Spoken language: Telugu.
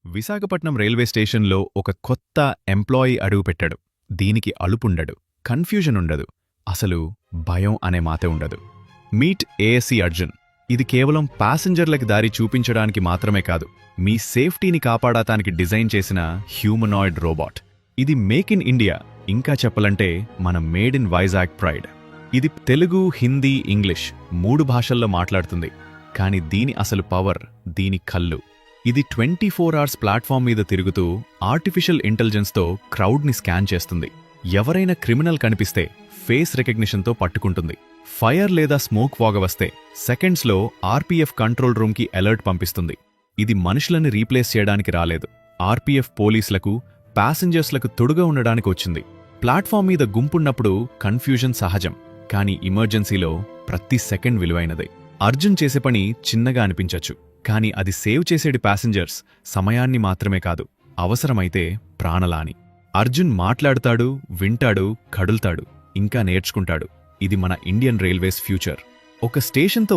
విశాఖపట్నం రైల్వే స్టేషన్లో ఒక కొత్త ఎంప్లాయీ అడుగుపెట్టాడు. దీనికి అలుపుండడు, కన్ఫ్యూజన్ ఉండదు, అసలు భయం అనే మాటే ఉండదు. Meet ASC Arjun. ఇది కేవలం ప్యాసింజర్లకి దారి చూపించడానికి మాత్రమే కాదు, మీ సేఫ్టీని కాపాడటానికి డిజైన్ చేసిన హ్యూమనాయిడ్ రోబోట్. ఇది మేక్ ఇన్ ఇండియా, ఇంకా చెప్పాలంటే మన మేడ్ ఇన్ వైజాగ్ ప్రైడ్. ఇది తెలుగు, హిందీ, ఇంగ్లీష్ 3 భాషల్లో మాట్లాడుతుంది. కాని దీని అసలు పవర్, దీని కళ్ళు. ఇది 24 అవర్స్ ప్లాట్ఫామ్ మీద తిరుగుతూ ఆర్టిఫిషియల్ ఇంటెలిజెన్స్తో క్రౌడ్ని స్కాన్ చేస్తుంది. ఎవరైనా క్రిమినల్ కనిపిస్తే ఫేస్ రికగ్నిషన్తో పట్టుకుంటుంది. ఫైర్ లేదా స్మోక్ వాగ వస్తే సెకండ్స్లో ఆర్పీఎఫ్ కంట్రోల్ రూమ్కి అలర్ట్ పంపిస్తుంది. ఇది మనుషులని రీప్లేస్ చేయడానికి రాలేదు, ఆర్పీఎఫ్ పోలీసులకు, ప్యాసింజర్స్లకు తొడుగా ఉండడానికి వచ్చింది. ప్లాట్ఫామ్ మీద గుంపున్నప్పుడు కన్ఫ్యూజన్ సహజం, కానీ ఎమర్జెన్సీలో ప్రతి సెకండ్ విలువైనదే. అర్జున్ చేసే పని చిన్నగా అనిపించచ్చు, కాని అది సేవ్ చేసేది ప్యాసింజర్స్ సమయాన్ని మాత్రమే కాదు, అవసరమైతే ప్రాణలాని. అర్జున్ మాట్లాడుతాడు, వింటాడు, కడుల్తాడు, ఇంకా నేర్చుకుంటాడు. ఇది మన ఇండియన్ రైల్వేస్ ఫ్యూచర్. ఒక స్టేషన్తో